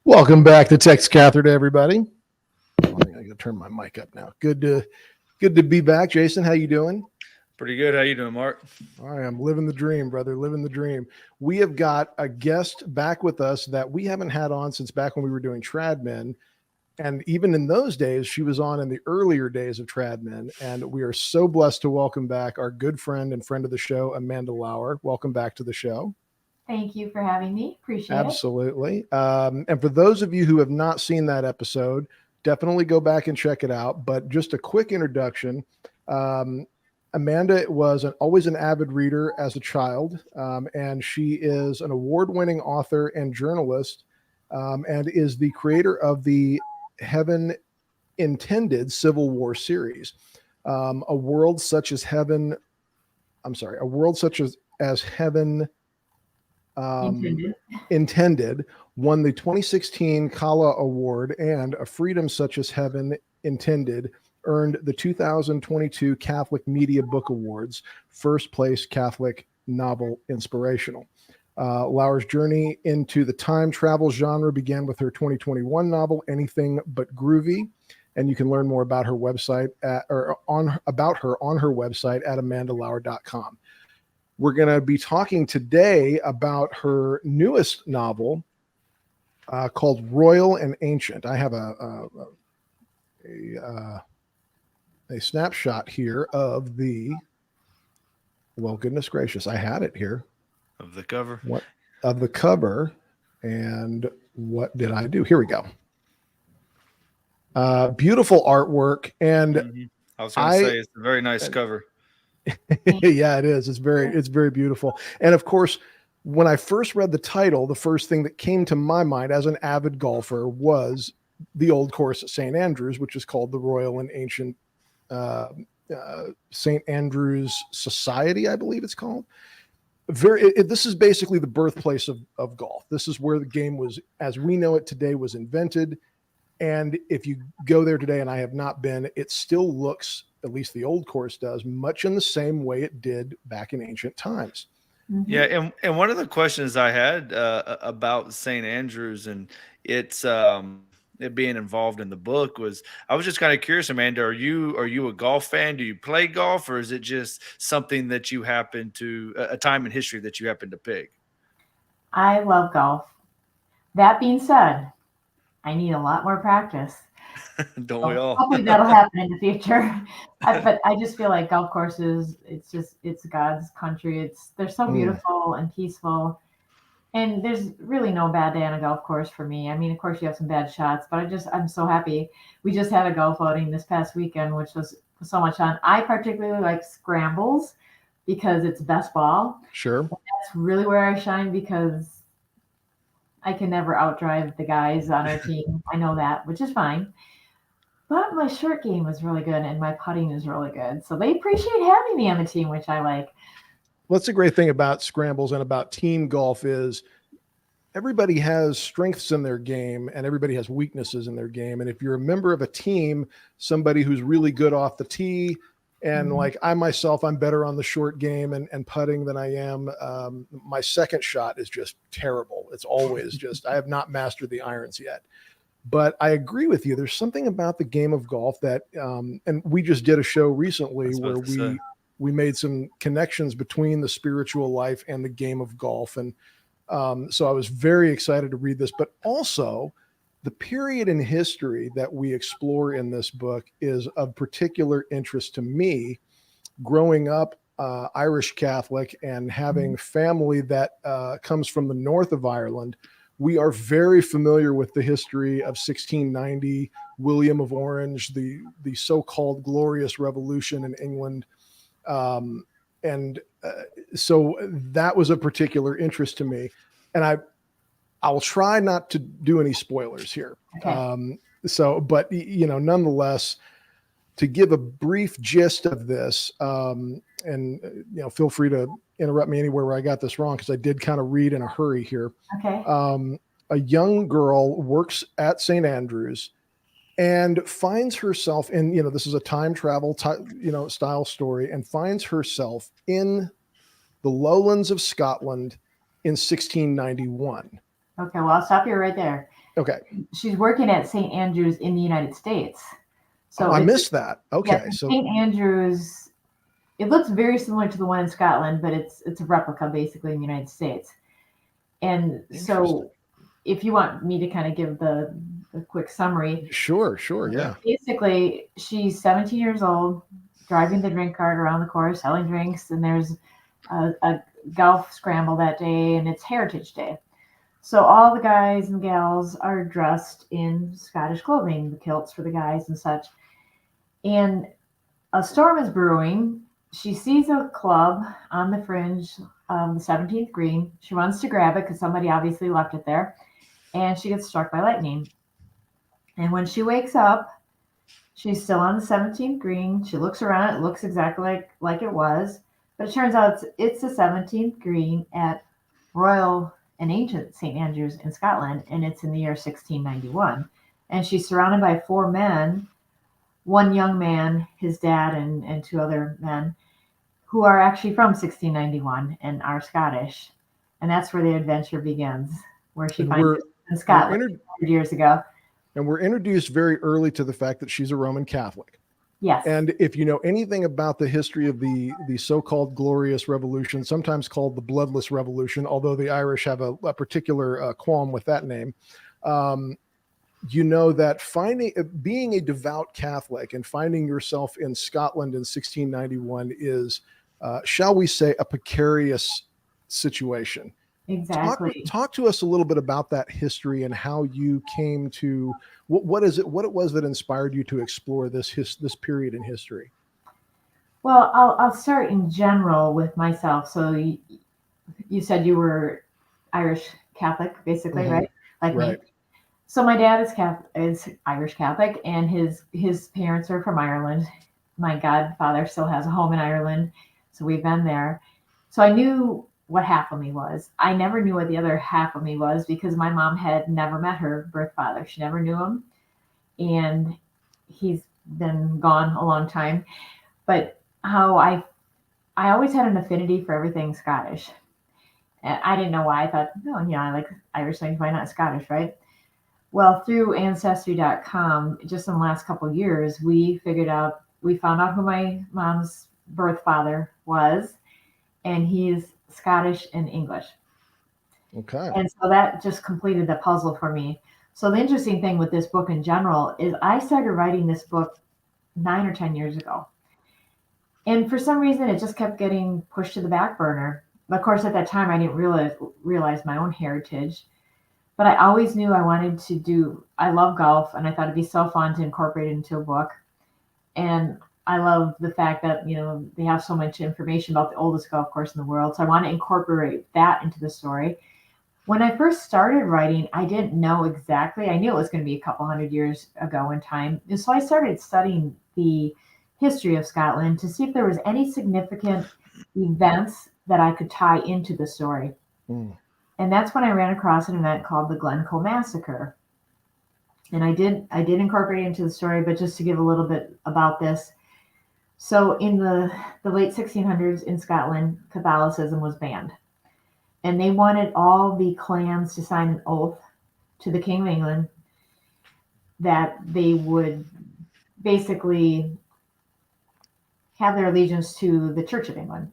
Welcome back to Text Catholic, everybody. I gotta turn my mic up now. Good to be back, Jason. How you doing? Pretty good. How you doing, Mark? All right, I'm living the dream, brother. Living the dream. We have got a guest back with us that we haven't had on since back when we were doing Tradmen. And even in those days, she was on in the earlier days of Tradmen. And we are so blessed to welcome back our good friend and friend of the show, Amanda Lauer. Welcome back to the show. Thank you for having me. Appreciate it. Absolutely. And for those of you who have not seen that episode, definitely go back and check it out. But just a quick introduction. Amanda was always an avid reader as a child, and she is an award-winning author and journalist, and is the creator of the Heaven Intended Civil War series. A world such as heaven intended won the 2016 Kala Award, and A Freedom Such as Heaven Intended earned the 2022 Catholic Media Book Awards, first place Catholic novel inspirational. Lauer's journey into the time travel genre began with her 2021 novel, Anything But Groovy, and you can learn more about her website on her website at amandalauer.com. We're going to be talking today about her newest novel called Royal and Ancient. I have a snapshot here of well, goodness gracious, I had it here. Of the cover. Of the cover. And what did I do? Here we go. Beautiful artwork. And I was going to say, it's a very nice cover. Yeah, it is. It's very beautiful. And of course, when I first read the title, the first thing that came to my mind as an avid golfer was the old course at St. Andrews, which is called the Royal and Ancient St. Andrews Society, I believe it's called. This is basically the birthplace of golf. This is where the game was, as we know it today, was invented. And if you go there today, and I have not been, it still looks, at least the old course does, much in the same way it did back in ancient times. Mm-hmm. Yeah, and one of the questions I had about St. Andrews and it being involved in the book was, I was just kind of curious, Amanda, are you a golf fan? Do you play golf, or is it just something that you happen to, a time in history that you happen to pick? I love golf. That being said, I need a lot more practice. Don't we all? Hopefully that'll happen in the future. But I just feel like golf courses, it's God's country. They're so beautiful and peaceful. And there's really no bad day on a golf course for me. I mean, of course you have some bad shots, but I'm so happy. We just had a golf outing this past weekend, which was so much fun. I particularly like scrambles because it's best ball. Sure. And that's really where I shine because I can never outdrive the guys on our team. I know that, which is fine. But my short game was really good and my putting is really good. So they appreciate having me on the team, which I like. What's the great thing about scrambles and about team golf is everybody has strengths in their game and everybody has weaknesses in their game. And if you're a member of a team, somebody who's really good off the tee, and like I myself, I'm better on the short game and putting than I am. My second shot is just terrible. It's always just, I have not mastered the irons yet. But I agree with you. There's something about the game of golf that, and we just did a show recently where we made some connections between the spiritual life and the game of golf. And so I was very excited to read this, but also the period in history that we explore in this book is of particular interest to me. Growing up Irish Catholic and having family that comes from the north of Ireland, we are very familiar with the history of 1690, William of Orange, the so-called Glorious Revolution in England. So that was a particular interest to me. And I'll try not to do any spoilers here. Okay. But nonetheless, to give a brief gist of this, feel free to interrupt me anywhere where I got this wrong, because I did kind of read in a hurry here. Okay. A young girl works at St. Andrews and finds herself in, this is a time travel, style story, and finds herself in the lowlands of Scotland in 1691. Okay, well, I'll stop you right there. Okay. She's working at St. Andrews in the United States. So I missed that. Okay. Yeah, So St. Andrews, it looks very similar to the one in Scotland, but it's a replica basically in the United States. And so if you want me to kind of give the quick summary. Sure. Yeah. Basically, she's 17 years old, driving the drink cart around the course, selling drinks, and there's a golf scramble that day, and it's Heritage Day. So all the guys and gals are dressed in Scottish clothing, the kilts for the guys and such. And a storm is brewing. She sees a club on the fringe of the 17th green. She runs to grab it because somebody obviously left it there, and she gets struck by lightning. And when she wakes up, she's still on the 17th green. She looks around. It looks exactly like it was, but it turns out it's the 17th green at Royal and Ancient St. Andrews in Scotland, and it's in the year 1691. And she's surrounded by four men, one young man, his dad, and two other men who are actually from 1691 and are Scottish. And that's where the adventure begins, where she finds it in Scotland 100 years ago. And we're introduced very early to the fact that she's a Roman Catholic. Yes. And if you know anything about the history of the so-called Glorious Revolution, sometimes called the Bloodless Revolution, although the Irish have a particular qualm with that name, you know that being a devout Catholic and finding yourself in Scotland in 1691 is, shall we say, a precarious situation. Exactly. Talk to us a little bit about that history and how you came to what it was that inspired you to explore this period in history. Well, I'll start in general with myself. So you said you were Irish Catholic, basically, Mm-hmm. right? Like right. me. So my dad is Irish Catholic, and his parents are from Ireland. My godfather still has a home in Ireland, so we've been there. So I knew what half of me was. I never knew what the other half of me was because my mom had never met her birth father. She never knew him, and he's been gone a long time. But how I always had an affinity for everything Scottish. And I didn't know why. I thought, oh, yeah, I like Irish things. Why not Scottish, right? Well, through Ancestry.com, just in the last couple of years, we found out who my mom's birth father was, and he's Scottish and English. Okay. And so that just completed the puzzle for me. So the interesting thing with this book in general is I started writing this book 9 or 10 years ago. And for some reason, it just kept getting pushed to the back burner. Of course, at that time, I didn't realize my own heritage. But I always knew I wanted to I love golf, and I thought it'd be so fun to incorporate it into a book. And I love the fact that, they have so much information about the oldest golf course in the world. So I want to incorporate that into the story. When I first started writing, I didn't know exactly. I knew it was going to be a couple hundred years ago in time. And so I started studying the history of Scotland to see if there was any significant events that I could tie into the story. Mm. And that's when I ran across an event called the Glencoe Massacre. And I did incorporate it into the story, but just to give a little bit about this. So in the late 1600s in Scotland, Catholicism was banned. And they wanted all the clans to sign an oath to the King of England that they would basically have their allegiance to the Church of England.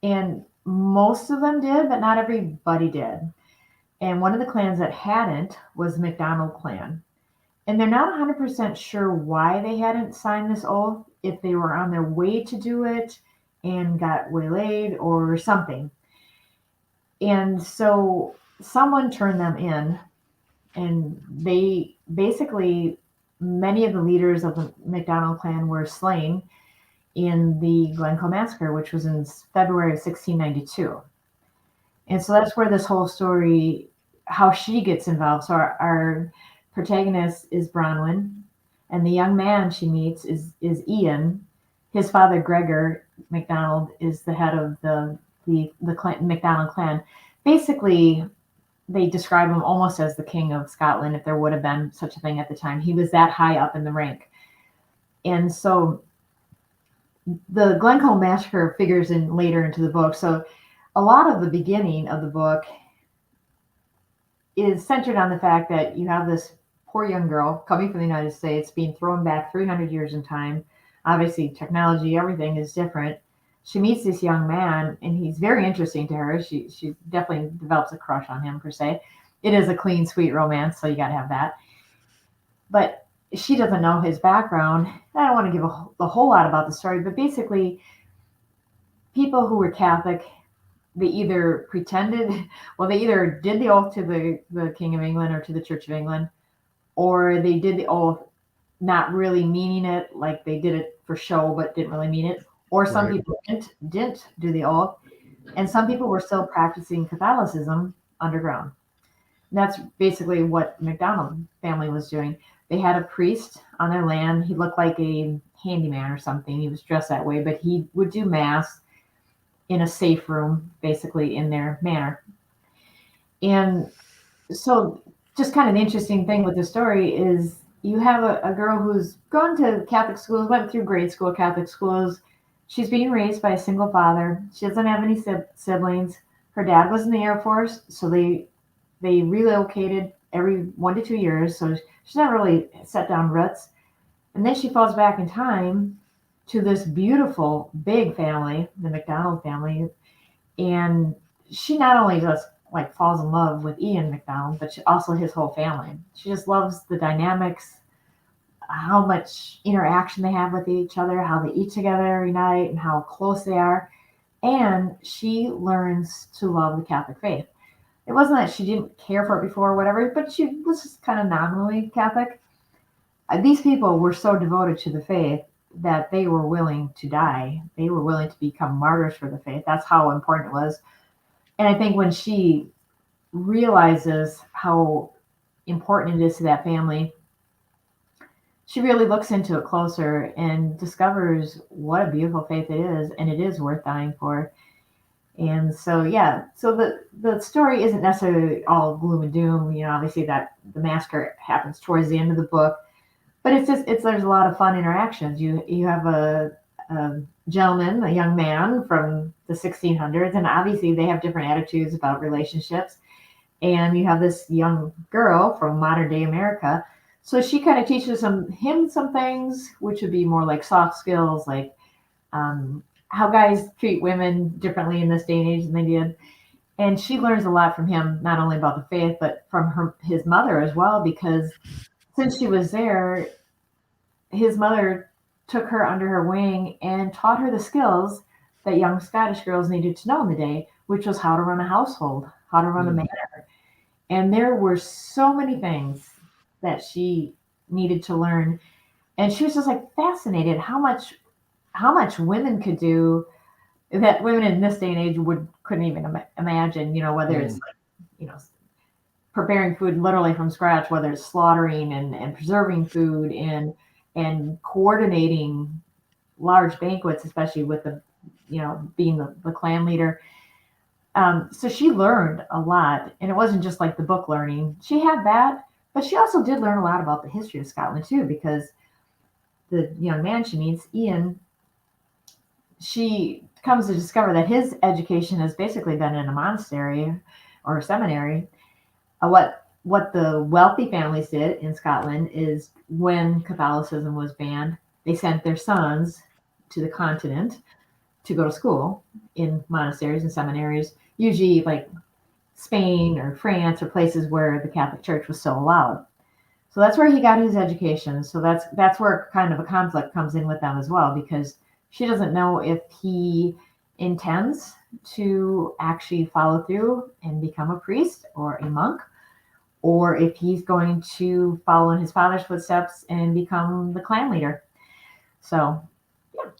And most of them did, but not everybody did. And one of the clans that hadn't was the MacDonald clan. And they're not 100% sure why they hadn't signed this oath, if they were on their way to do it and got waylaid or something. And so someone turned them in, and they basically, many of the leaders of the MacDonald clan were slain in the Glencoe Massacre, which was in February of 1692. And so that's where this whole story, how she gets involved. So our protagonist is Bronwyn, and the young man she meets is Ian. His father, Gregor MacDonald, is the head of the MacDonald clan. Basically, they describe him almost as the king of Scotland, if there would have been such a thing at the time. He was that high up in the rank. And so the Glencoe Massacre figures in later into the book. So a lot of the beginning of the book is centered on the fact that you have this poor young girl coming from the United States being thrown back 300 years in time. Obviously, technology, everything is different. She meets this young man, and he's very interesting to her. She definitely develops a crush on him, per se. It is a clean, sweet romance, so you got to have that. But she doesn't know his background. I don't want to give a whole lot about the story, but basically, people who were Catholic, they either pretended, well, they either did the oath to the King of England or to the Church of England, or they did the oath not really meaning it, like they did it for show but didn't really mean it. Or some Right. people didn't do the oath, and some people were still practicing Catholicism underground. That's basically what the McDonald family was doing. They had a priest on their land. He looked like a handyman or something. He was dressed that way, but he would do mass in a safe room, basically in their manor. And so, just kind of an interesting thing with the story is you have a girl who's gone to Catholic schools, went through grade school Catholic schools. She's being raised by a single father. She doesn't have any siblings. Her dad was in the Air Force, so they relocated every 1 to 2 years. So she's not really set down roots. And then she falls back in time to this beautiful big family, the McDonald family, and she not only just like falls in love with Ian McDonald, but also his whole family. She just loves the dynamics, how much interaction they have with each other, how they eat together every night, and how close they are. And she learns to love the Catholic faith. It wasn't that she didn't care for it before or whatever, but she was just kind of nominally Catholic. These people were so devoted to the faith that they were willing to die. They were willing to become martyrs for the faith. That's how important it was. And I think when she realizes how important it is to that family, she really looks into it closer and discovers what a beautiful faith it is, and it is worth dying for. And so, yeah, so the story isn't necessarily all gloom and doom. Obviously that the massacre happens towards the end of the book, but there's a lot of fun interactions. You have a gentleman, a young man from the 1600s, and obviously they have different attitudes about relationships. And you have this young girl from modern day America. So she kind of teaches him some things, which would be more like soft skills, like how guys treat women differently in this day and age than they did. And she learns a lot from him, not only about the faith, but from his mother as well, because since she was there, his mother took her under her wing and taught her the skills that young Scottish girls needed to know in the day, which was how to run a household, how to run a manor. And there were so many things that she needed to learn. And she was just like fascinated how much women could do that women in this day and age couldn't even imagine, whether it's like, preparing food literally from scratch, whether it's slaughtering and preserving food and coordinating large banquets, especially with being the clan leader. So she learned a lot, and it wasn't just like the book learning. She had that, but she also did learn a lot about the history of Scotland too, because the young man she meets, Ian, she comes to discover that his education has basically been in a monastery or a seminary. What the wealthy families did in Scotland is when Catholicism was banned, they sent their sons to the continent to go to school in monasteries and seminaries, usually like Spain or France or places where the Catholic Church was still allowed. So that's where he got his education. So that's where kind of a conflict comes in with them as well, because she doesn't know if he intends to actually follow through and become a priest or a monk, or if he's going to follow in his father's footsteps and become the clan leader. So, yeah.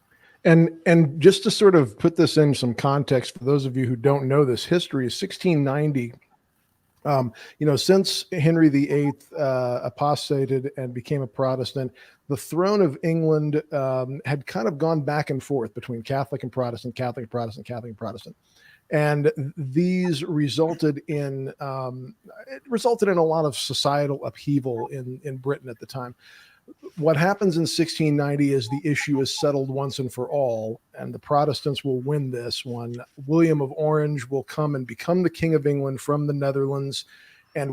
And just to sort of put this in some context for those of you who don't know this history, 1690. Since Henry VIII apostated and became a Protestant, the throne of England had kind of gone back and forth between Catholic and Protestant, Catholic and Protestant, Catholic and Protestant. And these resulted in a lot of societal upheaval in Britain at the time. What happens in 1690 is the issue is settled once and for all, and the Protestants will win this one. William of Orange will come and become the King of England from the Netherlands, and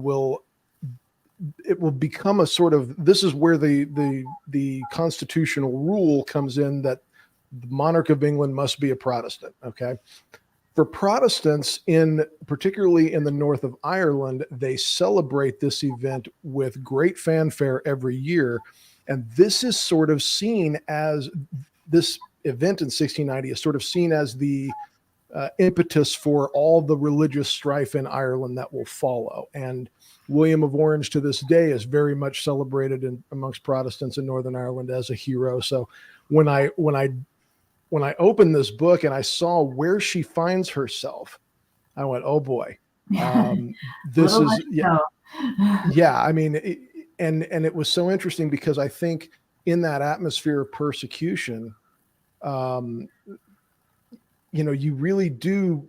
it will become a sort of, this is where the constitutional rule comes in, that the monarch of England must be a Protestant. Okay. For Protestants, particularly in the north of Ireland, they celebrate this event with great fanfare every year. And this is sort of seen as, this event in 1690 is sort of seen as the impetus for all the religious strife in Ireland that will follow. And William of Orange to this day is very much celebrated amongst Protestants in Northern Ireland as a hero. So when I opened this book and I saw where she finds herself, I went, oh boy, this is, yeah. I mean, and it was so interesting because I think in that atmosphere of persecution, you really do,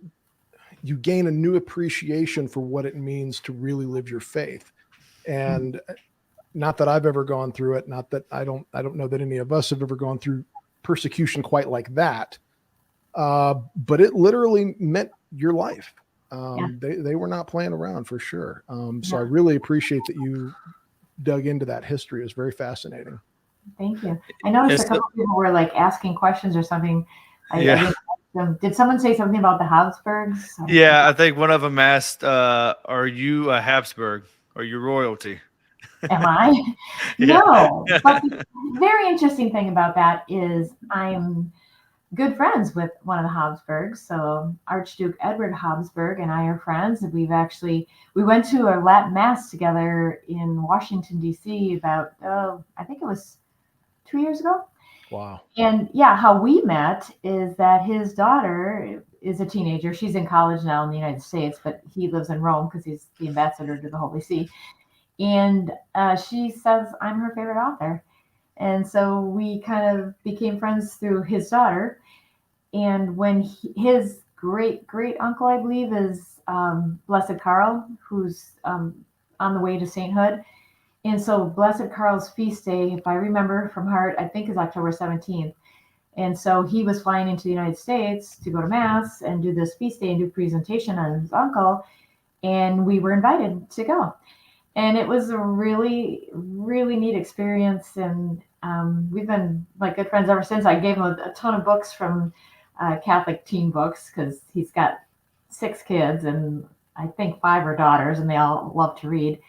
you gain a new appreciation for what it means to really live your faith. And not that I've ever gone through it, not that I don't know that any of us have ever gone through persecution quite like that. But it literally meant your life. They were not playing around, for sure. So I really appreciate that you dug into that history. It was very fascinating. Thank you. I noticed a couple of people were like asking questions or something. Did someone say something about the Habsburgs? Yeah, I think one of them asked, are you a Habsburg? Are you royalty? Am I? No. But the very interesting thing about that is I'm good friends with one of the Habsburgs. So Archduke Edward Habsburg and I are friends. We went to a Latin Mass together in Washington, D.C. about, I think it was 2 years ago. Wow. And how we met is that his daughter is a teenager. She's in college now in the United States, but he lives in Rome because he's the ambassador to the Holy See. And she says I'm her favorite author. And so we kind of became friends through his daughter. And when his great uncle, I believe, is Blessed Karl, who's on the way to sainthood. And so Blessed Karl's feast day, if I remember from heart, I think is October 17th. And so he was flying into the United States to go to Mass and do this feast day and do a presentation on his uncle. And we were invited to go. And it was a really, really neat experience. And we've been like good friends ever since. I gave him a ton of books from Catholic teen books because he's got 6 kids and I think 5 are daughters, and they all love to read.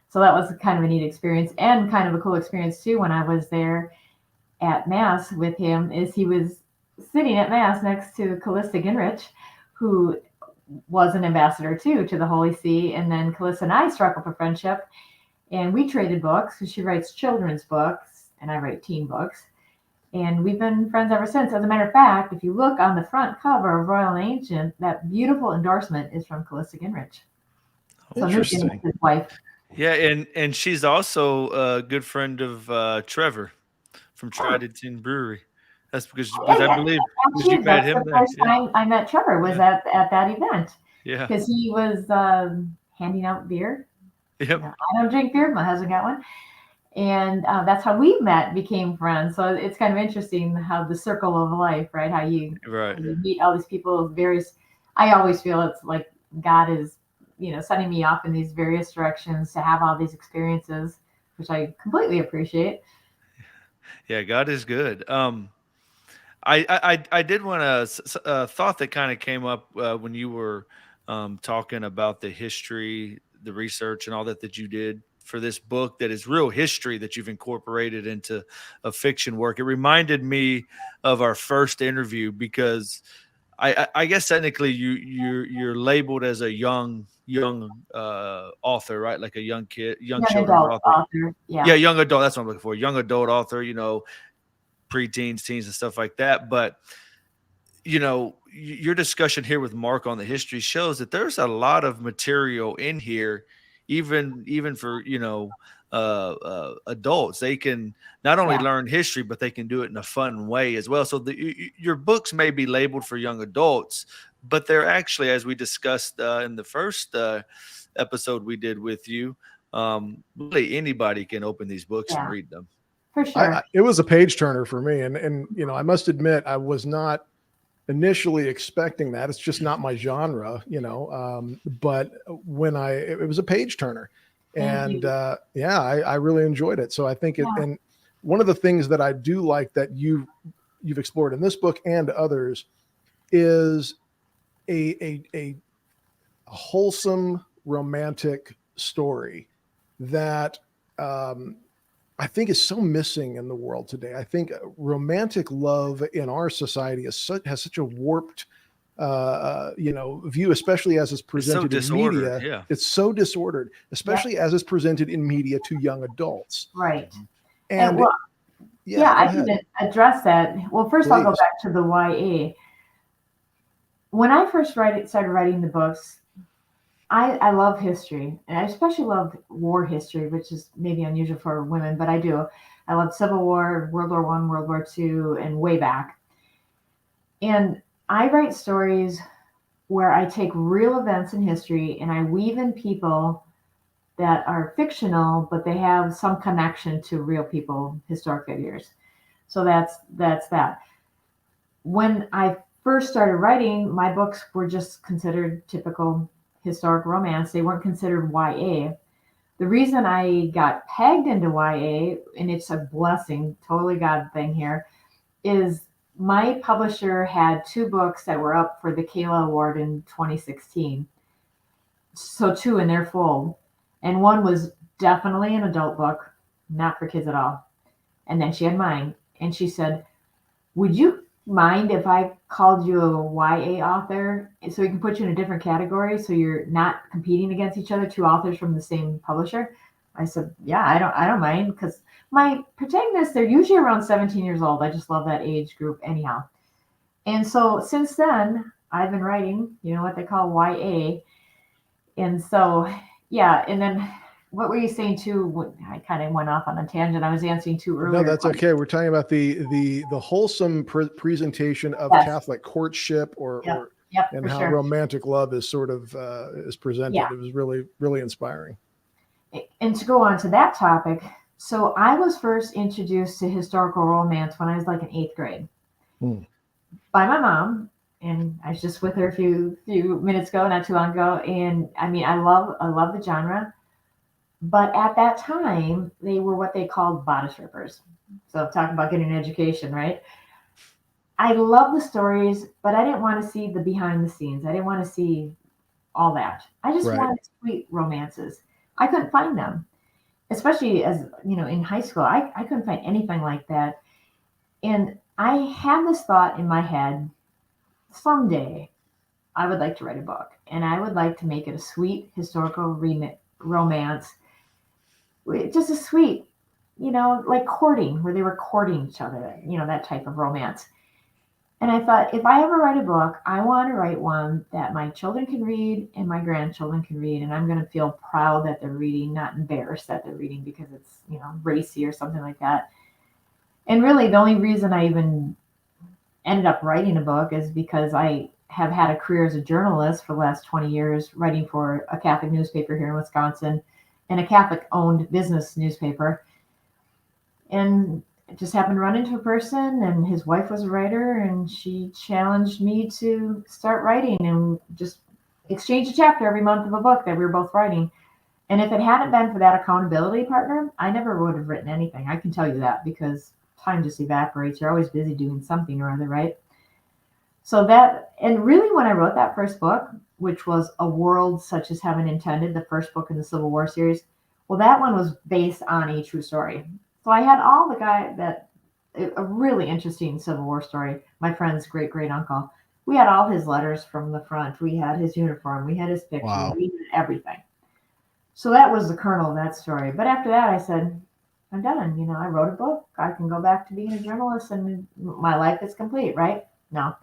So that was kind of a neat experience, and kind of a cool experience too. When I was there at Mass with him, is he was sitting at Mass next to Callista Gingrich, who was an ambassador too to the Holy See. And then Callista and I struck up a friendship, and we traded books because she writes children's books and I write teen books. And we've been friends ever since. As a matter of fact, if you look on the front cover of Royal and Ancient, that beautiful endorsement is from Callista Gingrich. So Interesting. his wife. Yeah, and she's also a good friend of Trevor from Tridentine Brewery. That's because I believe you met him the there. first time I met Trevor was at that event. Yeah. Because he was handing out beer. Yep. I don't drink beer. My husband got one. And that's how we met, became friends. So it's kind of interesting how the circle of life, right? How you meet all these people, I always feel it's like God is, sending me off in these various directions to have all these experiences, which I completely appreciate. Yeah, God is good. I did want a thought that kind of came up when you were talking about the history, the research, and all that you did for this book that is real history that you've incorporated into a fiction work. It reminded me of our first interview because I guess technically you're labeled as a young author, right? Like a young children's author. Yeah, young adult. That's what I'm looking for. Young adult author. Preteens, teens, and stuff like that. But your discussion here with Mark on the history shows that there's a lot of material in here, even for adults. They can not only learn history, but they can do it in a fun way as well. So your books may be labeled for young adults, but they're actually, as we discussed in the first episode we did with you, really anybody can open these books and read them. For sure. It was a page turner for me. And I must admit, I was not initially expecting that. It's just not my genre, you know. But when it was a page turner, and I really enjoyed it. So I think and one of the things that I do like that you've explored in this book and others is a wholesome romantic story that I think is so missing in the world today. I think romantic love in our society has such a warped view, especially as it's presented in media. Yeah. It's so disordered, especially as it's presented in media to young adults. Right. And well, I ahead. can address that. Well, first I'll go back to the YA. When I first started writing the books, I love history, and I especially love war history, which is maybe unusual for women, but I do. I love Civil War, World War I, World War II, and way back. And I write stories where I take real events in history and I weave in people that are fictional, but they have some connection to real people, historic figures. So that's that. When I first started writing, my books were just considered typical historic romance. They weren't considered YA. The reason I got pegged into YA, and it's a blessing, totally God thing here, is my publisher had 2 books that were up for the Kayla Award in 2016. So 2 in their fold. And one was definitely an adult book, not for kids at all. And then she had mine. And she said, would you mind if I called you a YA author so we can put you in a different category so you're not competing against each other, 2 authors from the same publisher? I said, yeah, I don't mind, because my protagonists, they're usually around 17 years old. I just love that age group anyhow. And so since then, I've been writing, you know, what they call YA. And so, and then what were you saying too? I kind of went off on a tangent. I was answering too earlier. No, that's okay. We're talking about the wholesome presentation of Catholic courtship and how romantic love is sort of is presented. It was really, really inspiring. And to go on to that topic, so I was first introduced to historical romance when I was like in 8th grade by my mom. And I was just with her a few minutes ago, not too long ago. And I mean, I love the genre. But at that time, they were what they called bodice rippers. So talking about getting an education, right? I love the stories, but I didn't want to see the behind the scenes. I didn't want to see all that. I just wanted sweet romances. I couldn't find them, especially as, you know, in high school. I couldn't find anything like that. And I had this thought in my head, someday I would like to write a book, and I would like to make it a sweet historical romance. Just a sweet, you know, like courting, where they were courting each other, you know, that type of romance. And I thought, if I ever write a book, I want to write one that my children can read and my grandchildren can read. And I'm going to feel proud that they're reading, not embarrassed that they're reading because it's, you know, racy or something like that. And really, the only reason I even ended up writing a book is because I have had a career as a journalist for the last 20 years, writing for a Catholic newspaper here in Wisconsin and a Catholic-owned business newspaper. And I just happened to run into a person, and his wife was a writer, and she challenged me to start writing and just exchange a chapter every month of a book that we were both writing. And if it hadn't been for that accountability partner, I never would have written anything. I can tell you that, because time just evaporates. You're always busy doing something or other, right? So that, and really when I wrote that first book, which was A World Such as Heaven Intended, the first book in the Civil War series, well, that one was based on a true story. So I had all a really interesting Civil War story. My friend's great uncle. We had all his letters from the front. We had his uniform. We had his picture. Wow. We had everything. So that was the kernel of that story. But after that, I said, I'm done. You know, I wrote a book. I can go back to being a journalist and my life is complete, right? No.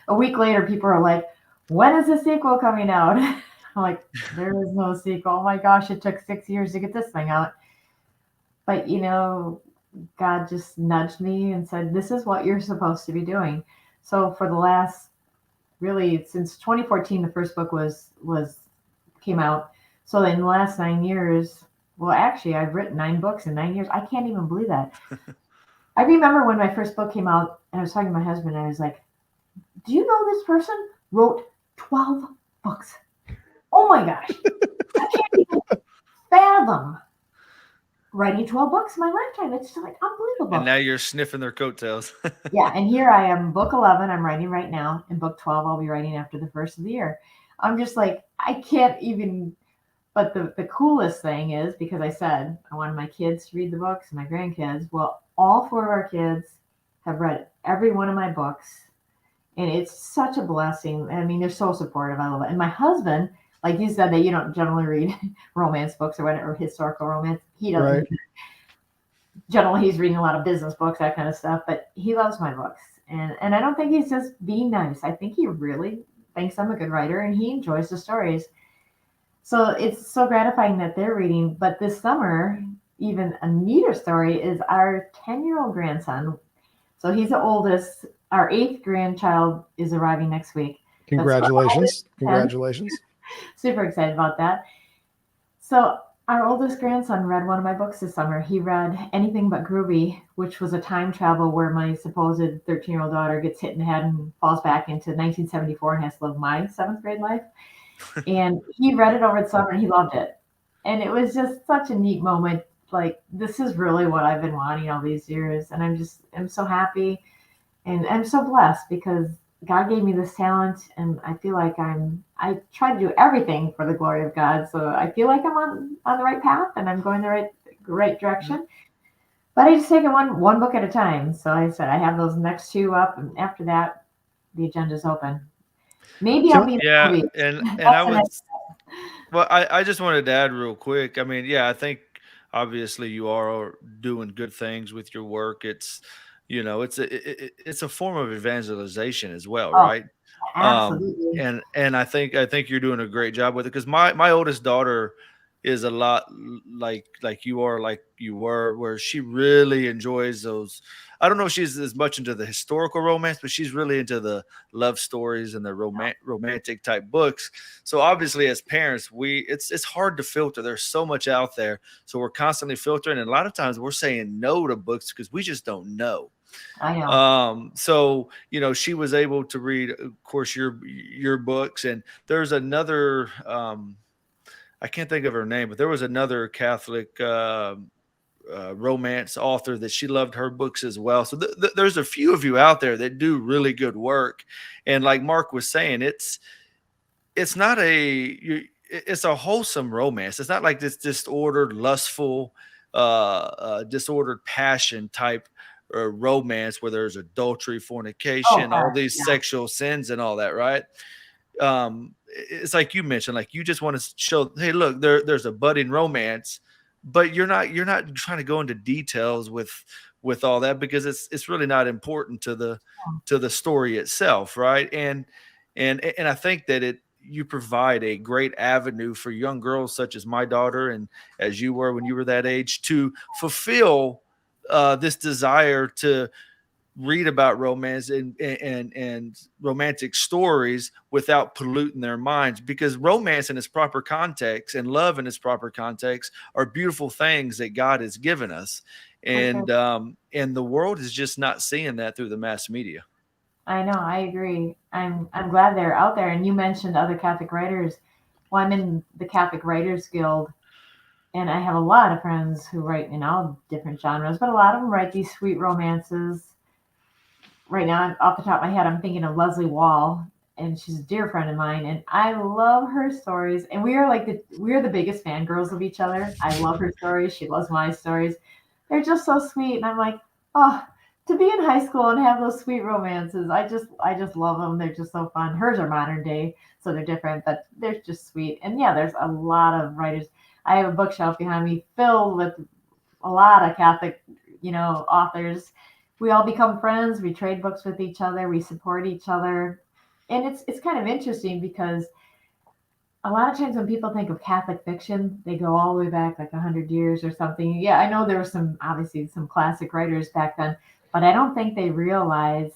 A week later, people are like, when is the sequel coming out? I'm like, there is no sequel. Oh my gosh, it took 6 years to get this thing out. But, you know, God just nudged me and said, this is what you're supposed to be doing. So for the last, really, since 2014, the first book came out. So in the last 9 years, well, actually, I've written 9 books in 9 years. I can't even believe that. I remember when my first book came out, and I was talking to my husband, and I was like, Do you know this person wrote 12 books? Oh my gosh. I can't even fathom writing 12 books in my lifetime. It's just like unbelievable. And now you're sniffing their coattails. Yeah, and here I am, book 11, I'm writing right now, and book 12, I'll be writing after the first of the year. I'm just like, I can't even. But the coolest thing is, because I said I wanted my kids to read the books and my grandkids, well, all four of our kids have read every one of my books. And it's such a blessing. I mean, they're so supportive. I love it. And my husband, like you said, that you don't generally read romance books or whatever, or historical romance. He doesn't. Right. Generally, he's reading a lot of business books, that kind of stuff. But he loves my books. And I don't think he's just being nice. I think he really thinks I'm a good writer and he enjoys the stories. So it's so gratifying that they're reading. But this summer, even a neater story is our 10-year-old grandson. So he's the oldest. Our 8th grandchild is arriving next week. Congratulations. Congratulations. Super excited about that. So our oldest grandson read one of my books this summer. He read Anything But Groovy, which was a time travel where my supposed 13-year-old daughter gets hit in the head and falls back into 1974 and has to live my 7th grade life. And he read it over the summer and he loved it. And it was just such a neat moment. Like, this is really what I've been wanting all these years. And I'm so happy. And I'm so blessed because God gave me this talent, and I feel like I try to do everything for the glory of God. So I feel like I'm on the right path and I'm going the right direction. But I just take it one book at a time. So I said I have those next 2 up, and after that, the agenda's open. Maybe I'll be in Yeah, the movie. and I would. Well, I just wanted to add real quick. I mean, yeah, I think obviously you are doing good things with your work. It's, it's a form of evangelization as well, Oh, right? absolutely. And I think you're doing a great job with it because my oldest daughter is a lot like you are, like you were, where she really enjoys those. I don't know if she's as much into the historical romance, but she's really into the love stories and the romantic type books. So obviously, as parents, it's hard to filter. There's so much out there, so we're constantly filtering, and a lot of times we're saying no to books because we just don't know. I know. So she was able to read, of course, your books, and there's another. I can't think of her name, but there was another Catholic romance author that she loved her books as well. So there's a few of you out there that do really good work, and like Mark was saying, it's not it's a wholesome romance. It's not like this disordered, lustful, disordered passion type romance where there's adultery, fornication, all these sexual sins and all that, right? It's like you mentioned, like you just want to show, hey, look, there's a budding romance, but you're not trying to go into details with all that because it's really not important to the story itself, right? And I think that you provide a great avenue for young girls such as my daughter and as you were when you were that age to fulfill this desire to read about romance and romantic stories without polluting their minds, because romance in its proper context and love in its proper context are beautiful things that God has given us. And the world is just not seeing that through the mass media. I know, I agree. I'm glad they're out there. And you mentioned other Catholic writers. Well, I'm in the Catholic Writers Guild, and I have a lot of friends who write in all different genres, but a lot of them write these sweet romances. Right now, off the top of my head, I'm thinking of Leslie Wall, and she's a dear friend of mine, and I love her stories. And we are the biggest fangirls of each other. I love her stories. She loves my stories. They're just so sweet, and I'm like, oh, to be in high school and have those sweet romances, I just love them. They're just so fun. Hers are modern day, so they're different, but they're just sweet. And yeah, there's a lot of writers. I have a bookshelf behind me filled with a lot of Catholic, authors. We all become friends. We trade books with each other. We support each other. And it's kind of interesting because a lot of times when people think of Catholic fiction, they go all the way back like 100 years or something. Yeah, I know there were obviously some classic writers back then, but I don't think they realize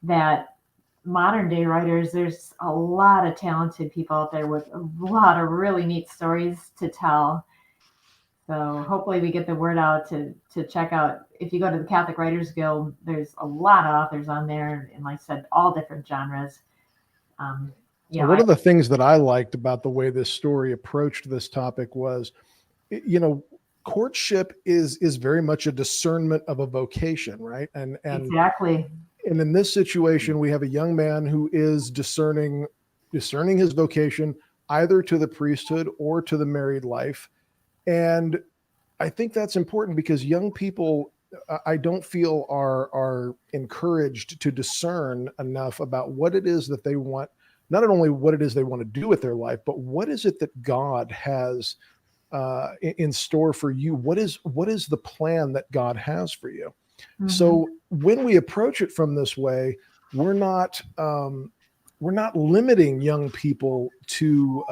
that modern day writers, there's a lot of talented people out there with a lot of really neat stories to tell. So hopefully we get the word out to check out. If you go to the Catholic Writers Guild, there's a lot of authors on there, and like I said, all different genres. One of the things that I liked about the way this story approached this topic was, courtship is very much a discernment of a vocation, right? And exactly. And in this situation, we have a young man who is discerning his vocation either to the priesthood or to the married life. And I think that's important because young people, I don't feel are encouraged to discern enough about what it is that they want, not only what it is they want to do with their life, but what is it that God has in store for you? What is the plan that God has for you? Mm-hmm. So when we approach it from this way, we're not limiting young people to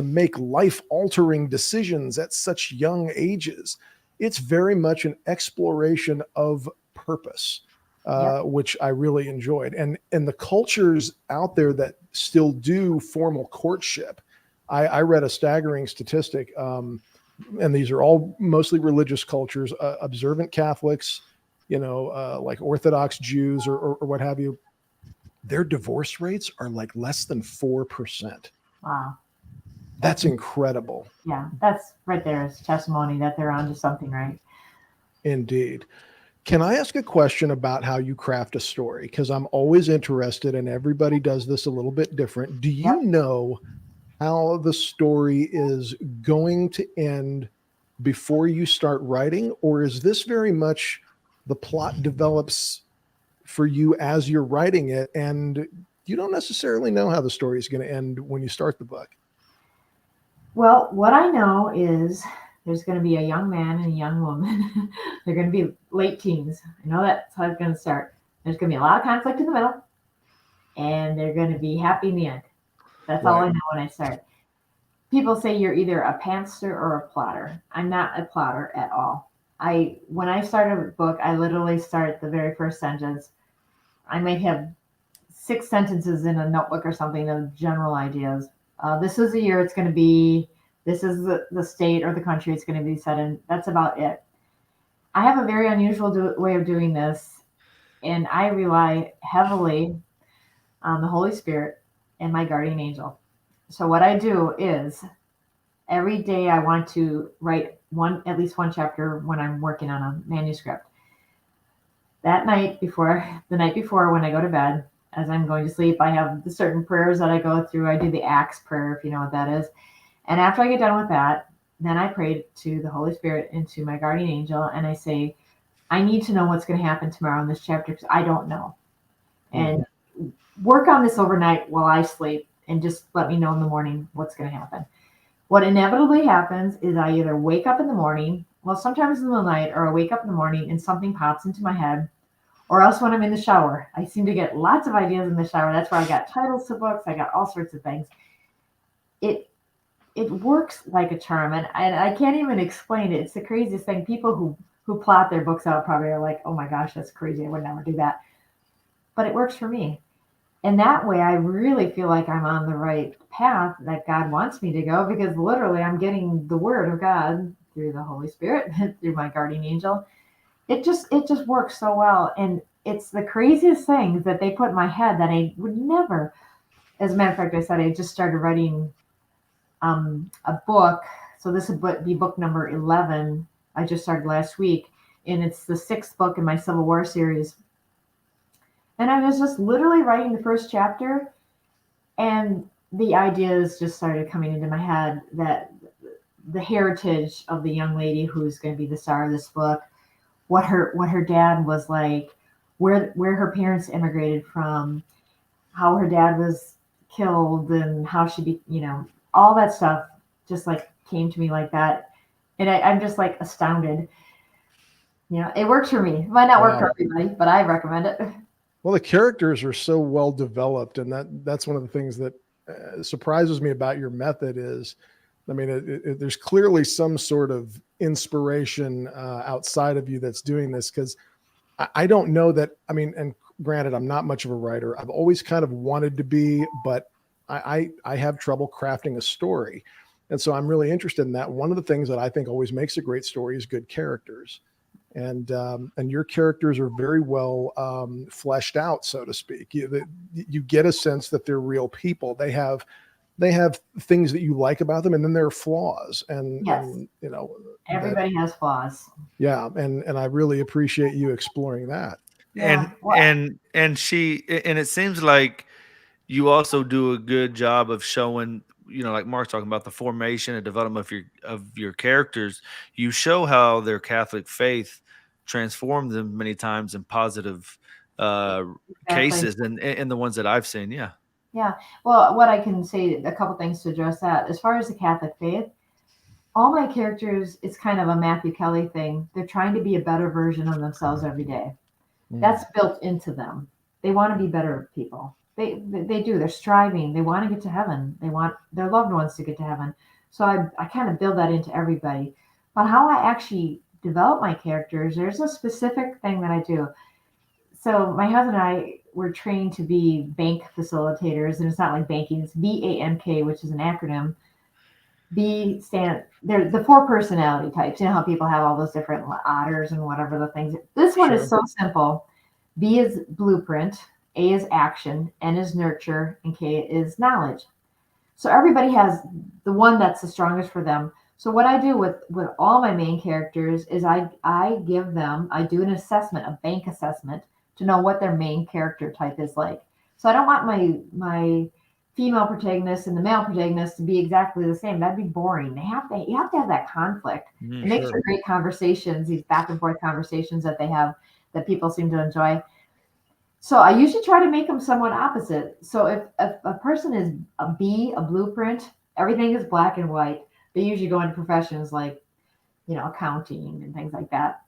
make life-altering decisions at such young ages. It's very much an exploration of purpose, which I really enjoyed. And the cultures out there that still do formal courtship, I read a staggering statistic, and these are all mostly religious cultures, observant Catholics, like Orthodox Jews or what have you. Their divorce rates are like less than 4%. Wow. That's incredible. Yeah, that's right there is testimony that they're onto something, right? Indeed. Can I ask a question about how you craft a story? Because I'm always interested, and everybody does this a little bit different. Do you know how the story is going to end before you start writing, or is this very much the plot develops for you as you're writing it, and you don't necessarily know how the story is going to end when you start the book? Well, what I know is there's going to be a young man and a young woman. They're going to be late teens. I know that's how it's going to start. There's going to be a lot of conflict in the middle, and they're going to be happy in the end. That's all I know when I start. People say you're either a pantser or a plotter. I'm not a plotter at all. When I start a book, I literally start the very first sentence. I might have 6 sentences in a notebook or something of general ideas. This is the year it's going to be. This is the state or the country it's going to be set in. That's about it. I have a very unusual way of doing this, and I rely heavily on the Holy Spirit and my guardian angel. So what I do is every day I want to write at least one chapter when I'm working on a manuscript. The night before when I go to bed, as I'm going to sleep, I have the certain prayers that I go through. I do the Acts prayer, if you know what that is. And after I get done with that, then I pray to the Holy Spirit and to my guardian angel, and I say, I need to know what's going to happen tomorrow in this chapter because I don't know. And work on this overnight while I sleep and just let me know in the morning what's going to happen. What inevitably happens is I either wake up in the morning, well, sometimes in the night, or I wake up in the morning and something pops into my head, or else when I'm in the shower. I seem to get lots of ideas in the shower. That's where I got titles to books. I got all sorts of things. It works like a charm, and I can't even explain it. It's the craziest thing. People who plot their books out probably are like, oh my gosh, that's crazy. I would never do that. But it works for me. And that way, I really feel like I'm on the right path that God wants me to go, because literally I'm getting the word of God through the Holy Spirit, through my guardian angel. It just works so well. And it's the craziest things that they put in my head that I would never. As a matter of fact, I said I just started writing a book. So this would be book number 11. I just started last week, and it's the 6th book in my Civil War series. And I was just literally writing the first chapter, and the ideas just started coming into my head, that the heritage of the young lady who's going to be the star of this book, what her dad was like, where her parents immigrated from, how her dad was killed, and how she all that stuff just like came to me like that. And I'm just like astounded. It works for me. It might not work for everybody, but I recommend it. Well, the characters are so well developed, and that's one of the things that surprises me about your method is, I mean, there's clearly some sort of inspiration outside of you that's doing this, because I don't know that, I mean, and granted, I'm not much of a writer. I've always kind of wanted to be, but I have trouble crafting a story. And so I'm really interested in that. One of the things that I think always makes a great story is good characters. And your characters are very well fleshed out, so to speak. You get a sense that they're real people. They have things that you like about them, and then there are flaws. Yes. And you know, Everybody has flaws. yeah. And I really appreciate you exploring that. Yeah. And it seems like you also do a good job of showing, like Mark's talking about, the formation and development of your characters. You show how their Catholic faith transformed them many times in positive cases, and in the ones that I've seen. Yeah. Yeah. Well, what I can say, a couple things to address that. As far as the Catholic faith, all my characters, it's kind of a Matthew Kelly thing. They're trying to be a better version of themselves every day. That's built into them. They want to be better people. They do. They're striving. They want to get to heaven. They want their loved ones to get to heaven. So I kind of build that into everybody. But how I actually develop my characters, there's a specific thing that I do. So my husband and I were trained to be bank facilitators, and it's not like banking. It's BANK, which is an acronym. They're the 4 personality types. You know how people have all those different otters and whatever the things. This one is so simple. B is blueprint, A is action, N is nurture, and K is knowledge. So everybody has the one that's the strongest for them. So what I do with all my main characters is I do an assessment, a bank assessment, to know what their main character type is like. So I don't want my female protagonist and the male protagonist to be exactly the same. That'd be boring. You have to have that conflict. It makes for great conversations, these back and forth conversations that they have that people seem to enjoy. So I usually try to make them somewhat opposite. So if a person is a B, a blueprint, everything is black and white. They usually go into professions like, accounting and things like that.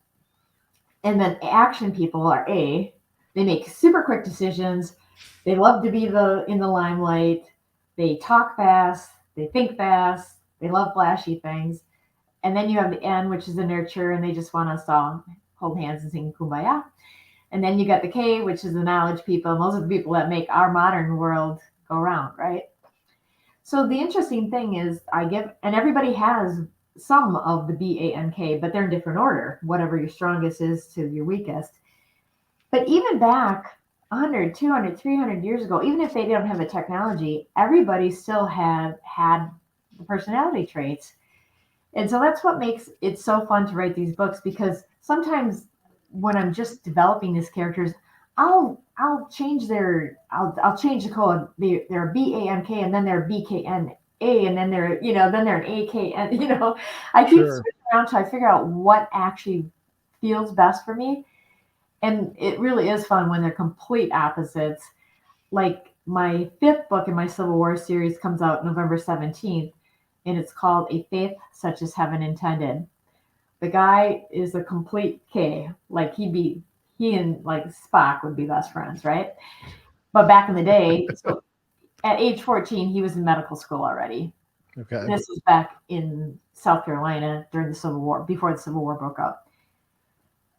And then action people are A. They make super quick decisions. They love to be in the limelight. They talk fast. They think fast. They love flashy things. And then you have the N, which is the nurture, and they just want us to all hold hands and sing Kumbaya. And then you got the K, which is the knowledge people. And those are the people that make our modern world go round, right? So the interesting thing is and everybody has some of the BANK, but they're in different order, whatever your strongest is to your weakest. But even back 100, 200, 300 years ago, even if they don't have the technology, everybody still had the personality traits. And so that's what makes it so fun to write these books, because sometimes when I'm just developing these characters, I'll change I'll change the code. They're BANK, and then they're BKNA, and then they're an AKN. I keep switching around till I figure out what actually feels best for me. And it really is fun when they're complete opposites. Like my 5th book in my Civil War series comes out November 17th, and it's called A Faith Such as Heaven Intended. The guy is a complete K. Like he and like Spock would be best friends, right? But back in the day, so at age 14, he was in medical school already. Okay. This was back in South Carolina during the Civil War, before the Civil War broke up.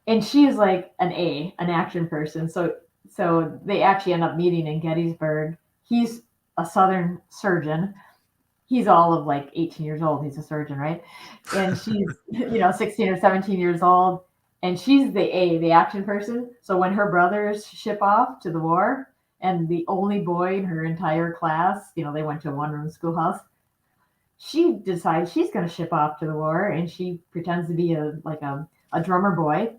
And she is like an action person. So they actually end up meeting in Gettysburg. He's a Southern surgeon. He's all of like 18 years old. He's a surgeon, right? And she's, 16 or 17 years old. And she's the action person. So when her brothers ship off to the war, and the only boy in her entire class, they went to a one-room schoolhouse, she decides she's going to ship off to the war, and she pretends to be a drummer boy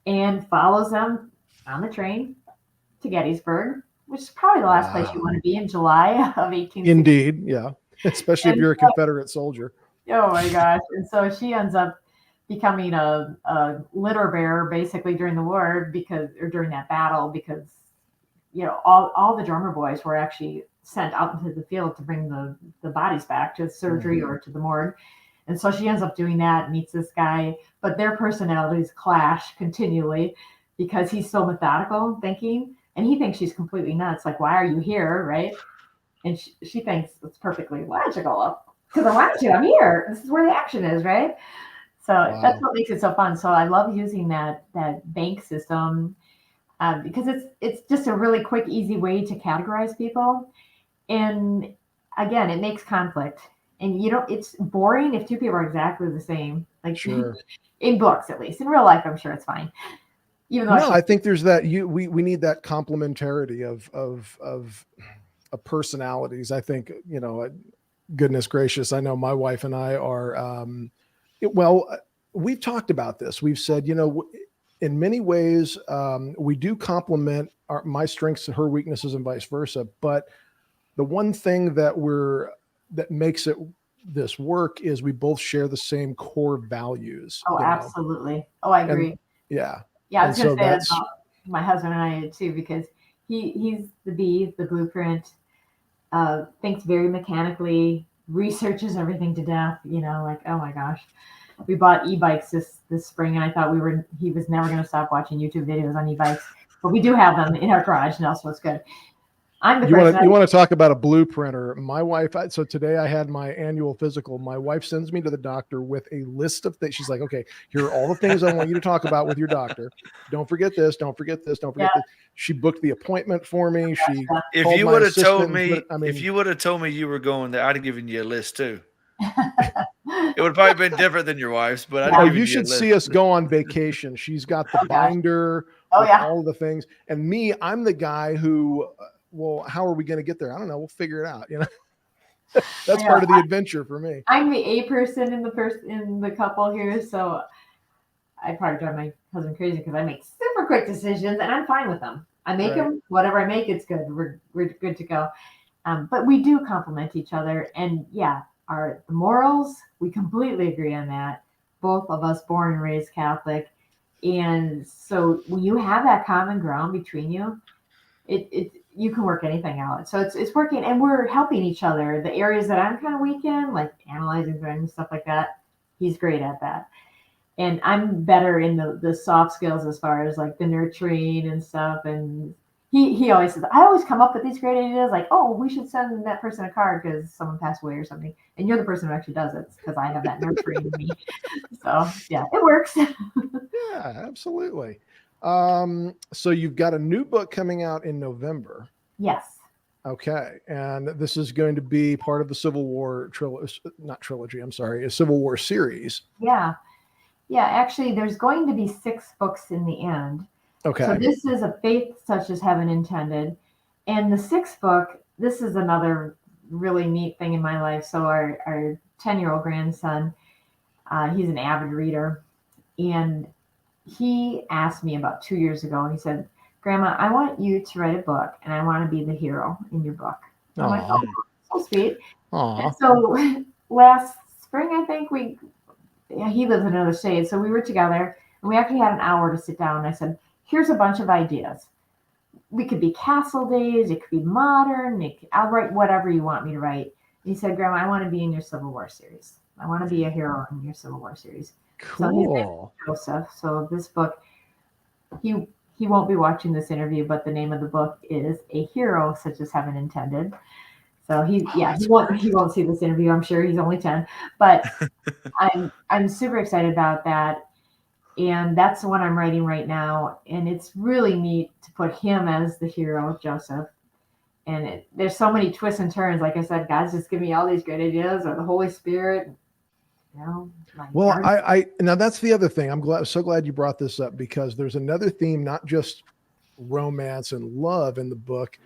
and follows them on the train to Gettysburg, which is probably the last place you want to be in July of 1860. Indeed, yeah. Especially if you're a Confederate soldier. Oh my gosh. And so she ends up becoming a litter bearer basically during the war during that battle, because all the drummer boys were actually sent out into the field to bring the bodies back to surgery or to the morgue. And so she ends up doing that, meets this guy, but their personalities clash continually because he's so methodical thinking, and he thinks she's completely nuts. Like, why are you here, right? And she thinks it's perfectly logical. Because I want to. I'm here. This is where the action is, right? So That's what makes it so fun. So I love using that bank system because it's just a really quick, easy way to categorize people. And again, it makes conflict. And it's boring if two people are exactly the same. Like Sure. in books, at least. In real life, I'm sure it's fine. Even though No, I think there's that we need that complementarity of personalities. I think, goodness gracious, I know my wife and I are we've talked about this. We've said, in many ways, we do complement my strengths and her weaknesses and vice versa. But the one thing that makes this work is we both share the same core values. Oh, absolutely. Oh, I agree. And, yeah. Yeah, I was going to say that about my husband and I too, because he's the blueprint, thinks very mechanically, researches everything to death, like, oh my gosh. We bought e-bikes this spring, and I thought he was never going to stop watching YouTube videos on e-bikes, but we do have them in our garage now, so it's good. You want to talk about a blueprinter? My wife. So today I had my annual physical. My wife sends me to the doctor with a list of things. She's like, "Okay, here are all the things I want you to talk about with your doctor. Don't forget this. Don't forget this. Don't forget this." She booked the appointment for me. If you would have told me, if you would have told me you were going there, I'd have given you a list too. It would have probably been different than your wife's, but you should see us go on vacation. She's got the binder with all of the things, and me, I'm the guy who. Well, how are we going to get there? I don't know. We'll figure it out. That's part of the adventure for me. I'm the A person in the couple here, so I probably drive my husband crazy because I make super quick decisions, and I'm fine with them. I make them, whatever I make, it's good. We're good to go. But we do complement each other, and the morals, we completely agree on that. Both of us born and raised Catholic, and so when you have that common ground between you, you can work anything out. So it's working, and we're helping each other. The areas that I'm kind of weak in, like analyzing things and stuff like that, he's great at that. And I'm better in the soft skills as far as like the nurturing and stuff. And he always says, I always come up with these great ideas, like, oh, we should send that person a card because someone passed away or something. And you're the person who actually does it because I have that nurturing in me. So yeah, it works. Yeah, absolutely. So you've got a new book coming out in November. Yes. Okay. And this is going to be part of the Civil War a Civil War series. Yeah. Yeah. Actually, there's going to be 6 books in the end. Okay. So this is A Faith Such as Heaven Intended. And the 6th book, this is another really neat thing in my life. So our 10-year-old grandson, he's an avid reader, and he asked me about 2 years ago, he said, Grandma, I want you to write a book, and I want to be the hero in your book. I'm like, oh, so sweet. And so last spring, I think he lives in another state, so we were together, and we actually had an hour to sit down, and I said, here's a bunch of ideas. We could be castle days, it could be modern, I'll write whatever you want me to write. And he said, Grandma, I want to be in your Civil War series. I want to be a hero in your Civil War series. Cool. So his name is Joseph. So this book, he won't be watching this interview, but the name of the book is A Hero Such as Heaven Intended. So he won't see this interview. I'm sure he's only 10, but I'm super excited about that. And that's the one I'm writing right now. And it's really neat to put him as the hero, Joseph. And there's so many twists and turns. Like I said, God's just giving me all these great ideas, or the Holy Spirit. Well, I now that's the other thing. I'm so glad you brought this up, because there's another theme, not just romance and love in the book.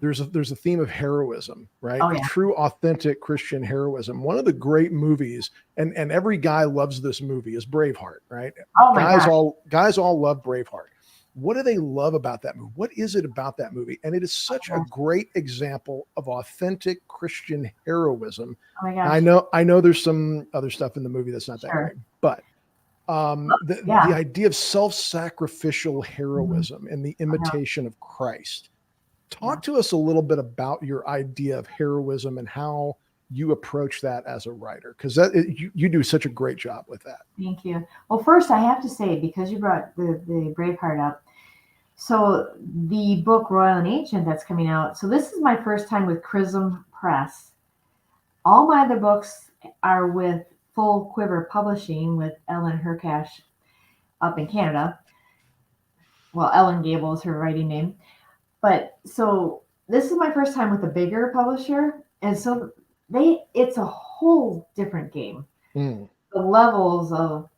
There's a theme of heroism, right? Oh, yeah. True, authentic Christian heroism. One of the great movies, and every guy loves this movie, is Braveheart, right? Oh my gosh. Guys all love Braveheart. What do they love about that movie? What is it about that movie? And it is such a great example of authentic Christian heroism. Oh my gosh. I know there's some other stuff in the movie that's not that great, but the idea of self-sacrificial heroism and the imitation of Christ. Talk to us a little bit about your idea of heroism and how you approach that as a writer, because you do such a great job with that. Thank you. Well, first I have to say, because you brought the Braveheart up, so the book Royal and Ancient that's coming out, so this is my first time with Chrism Press. All my other books are with Full Quiver Publishing with Ellen Hercash up in Canada. Well, Ellen Gable is her writing name. But so this is my first time with a bigger publisher. And so it's a whole different game. Mm. The levels of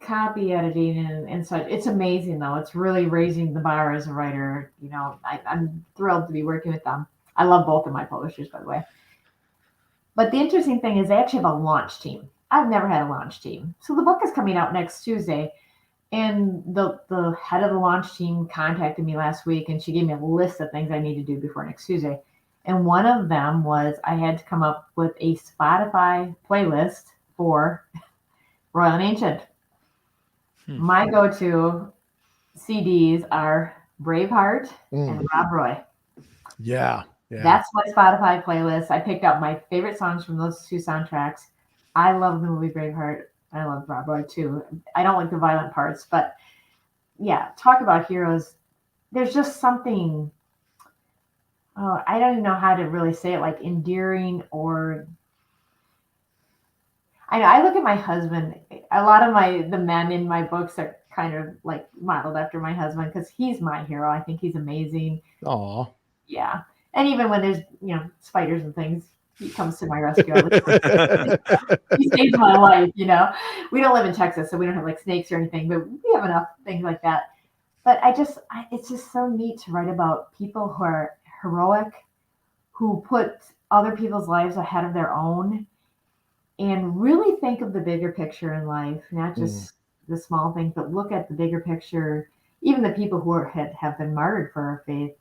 copy editing and such. It's amazing though. It's really raising the bar as a writer. You know, I'm thrilled to be working with them. I love both of my publishers, by the way. But the interesting thing is they actually have a launch team. I've never had a launch team. So the book is coming out next Tuesday. And the head of the launch team contacted me last week and she gave me a list of things I need to do before next Tuesday. And one of them was I had to come up with a Spotify playlist for Royal and Ancient. My go-to CDs are Braveheart and Rob Roy. Yeah. That's my Spotify playlist. I picked out my favorite songs from those two soundtracks. I love the movie Braveheart. I love Rob Roy too. I don't like the violent parts, but yeah, talk about heroes. There's just something, I don't even know how to really say it, like endearing or I look at my husband. A lot of the men in my books are kind of like modeled after my husband because he's my hero. I think he's amazing. Aw. Yeah. And even when there's, spiders and things, he comes to my rescue. He saves my life, We don't live in Texas, so we don't have like snakes or anything, but we have enough things like that. But it's just so neat to write about people who are heroic, who put other people's lives ahead of their own and really think of the bigger picture in life, not just the small things, but look at the bigger picture. Even the people who have been martyred for our faith,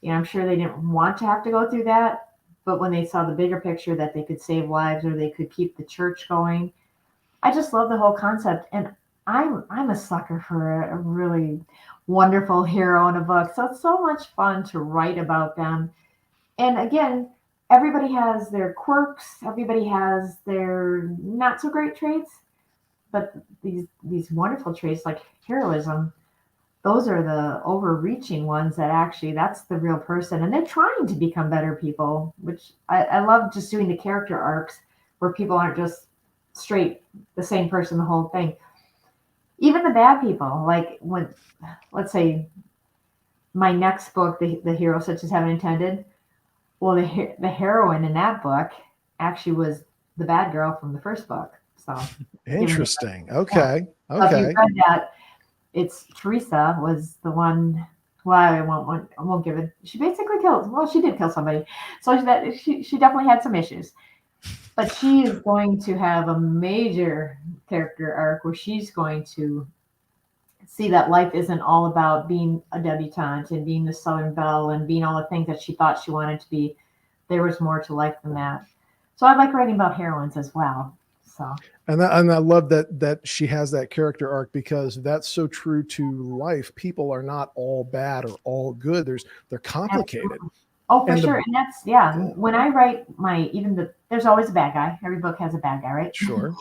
I'm sure they didn't want to have to go through that, but when they saw the bigger picture that they could save lives or they could keep the church going, I just love the whole concept. And I'm a sucker for a really wonderful hero in a book. So it's so much fun to write about them. And again, everybody has their quirks. Everybody has their not so great traits, but these wonderful traits like heroism, those are the overreaching ones that actually that's the real person. And they're trying to become better people, which I love just doing the character arcs where people aren't just straight the same person the whole thing. Even the bad people, like when, let's say my next book, The Hero Such as Heaven Intended, well, the heroine in that book actually was the bad girl from the first book. So interesting. Okay. So if you read that, it's Teresa was the one. Well, I won't give it. She basically killed. Well, she did kill somebody. So she definitely had some issues. But she is going to have a major character arc where she's going to see that life isn't all about being a debutante and being the Southern Belle and being all the things that she thought she wanted to be. There was more to life than that. So I like writing about heroines as well. So. And I love that she has that character arc because that's so true to life. People are not all bad or all good. They're complicated. Absolutely. Oh, for sure. And that's, when I write there's always a bad guy. Every book has a bad guy, right? Sure.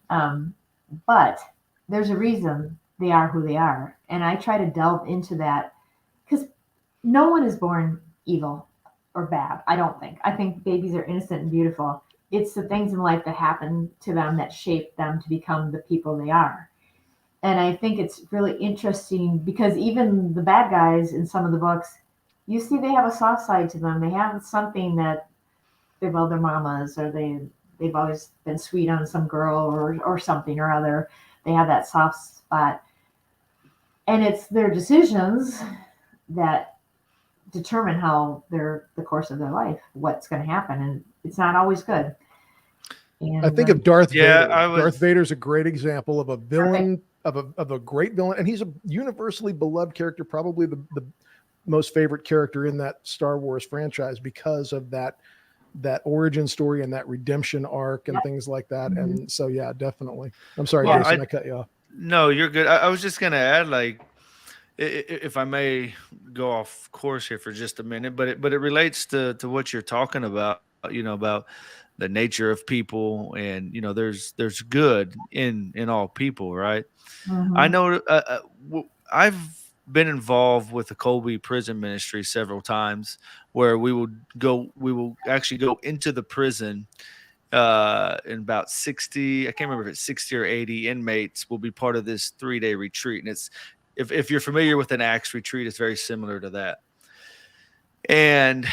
But there's a reason they are who they are. And I try to delve into that because no one is born evil or bad, I don't think. I think babies are innocent and beautiful. It's the things in life that happen to them that shape them to become the people they are. And I think it's really interesting because even the bad guys in some of the books, you see they have a soft side to them. They have something that they love their mamas or they've always been sweet on some girl or something or other. They have that soft spot. And it's their decisions that determine how the course of their life, what's going to happen. And it's not always good. And I think of Darth Vader. Yeah, Darth Vader's a great example of a villain, of a great villain. And he's a universally beloved character, probably the most favorite character in that Star Wars franchise because of that origin story and that redemption arc and things like that. Mm-hmm. And so, yeah, definitely. I'm sorry, Jason, I cut you off. No, you're good. I was just going to add, like, if I may go off course here for just a minute, but it relates to what you're talking about, about the nature of people and, there's good in all people. Right. Mm-hmm. I know I've been involved with the Colby prison ministry several times where we will actually go into the prison in about 60, I can't remember if it's 60 or 80 inmates will be part of this 3-day retreat. And it's, if you're familiar with an Acts retreat, it's very similar to that. And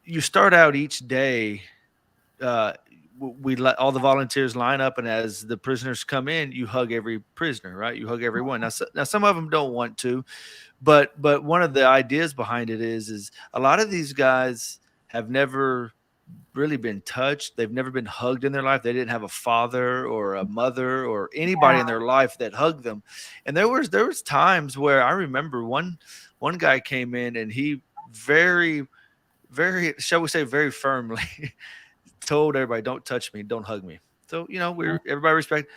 you start out each day we let all the volunteers line up, and as the prisoners come in, you hug every prisoner, right? You hug everyone. Now some of them don't want to, but one of the ideas behind it is a lot of these guys have never really been touched. They've never been hugged in their life. They didn't have a father or a mother or anybody in their life that hugged them. And there was times where I remember one guy came in, and he very, very, shall we say, very firmly told everybody, "Don't touch me, don't hug me." So, everybody respect.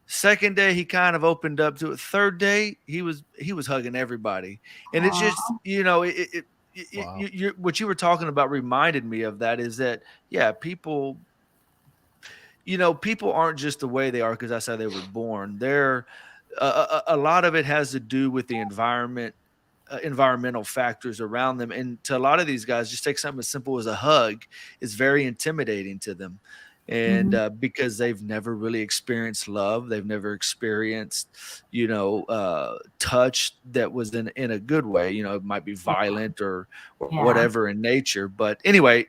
Second day, he kind of opened up to it. Third day, he was hugging everybody, and it's just, Wow. what you were talking about reminded me of that. Is that, yeah, people aren't just the way they are because that's how they were born. They're a lot of it has to do with the environmental factors around them, and to a lot of these guys, just take something as simple as a hug is very intimidating to them. And because they've never really experienced love, they've never experienced touch that was in a good way. It might be violent or whatever in nature. But anyway,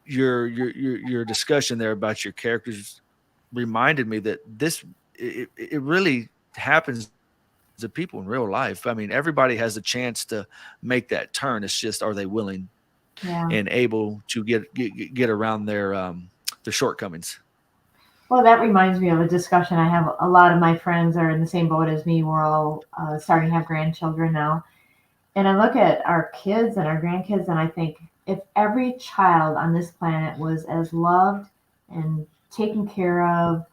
your discussion there about your characters reminded me that it really happens to people in real life. I mean, everybody has a chance to make that turn. It's just, are they willing and able to get around their shortcomings? Well, that reminds me of a discussion I have. A lot of my friends are in the same boat as me. We're all starting to have grandchildren now. And I look at our kids and our grandkids, and I think, if every child on this planet was as loved and taken care of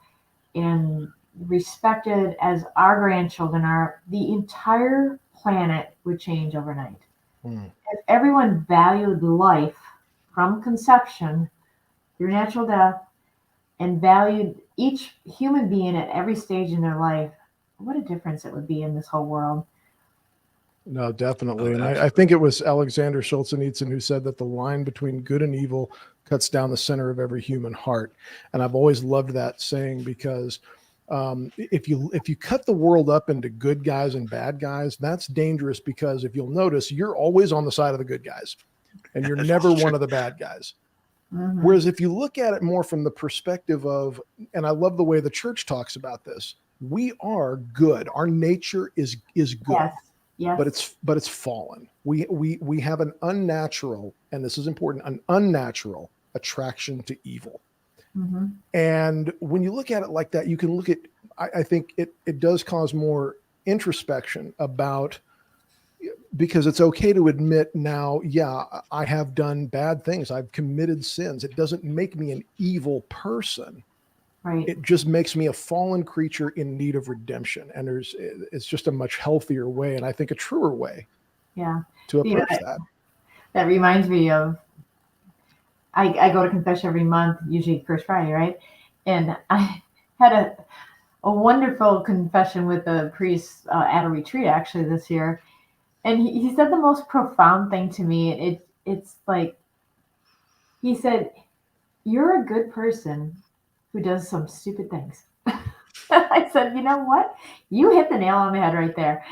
and respected as our grandchildren are, the entire planet would change overnight. If everyone valued life from conception through natural death and valued each human being at every stage in their life, what a difference it would be in this whole world. No, definitely. And I think it was Alexander Solzhenitsyn who said that the line between good and evil cuts down the center of every human heart. And I've always loved that saying, because if you cut the world up into good guys and bad guys, that's dangerous, because if you'll notice, you're always on the side of the good guys and you're never one of the bad guys. Whereas if you look at it more from the perspective of, and I love the way the church talks about this, we are good. Our nature is good. Yes. But it's fallen. We have an unnatural, and this is important, an unnatural attraction to evil. And when you look at it like that, you can look at, I think it does cause more introspection about, because it's okay to admit now, I have done bad things. I've committed sins. It doesn't make me an evil person. Right. It just makes me a fallen creature in need of redemption. And it's just a much healthier way, and I think a truer way to approach that. That reminds me of, I go to confession every month, usually first Friday, right? And I had a wonderful confession with a priest at a retreat actually this year. And he said the most profound thing to me. It's like, he said, "You're a good person who does some stupid things." I said, "You know what? You hit the nail on the head right there.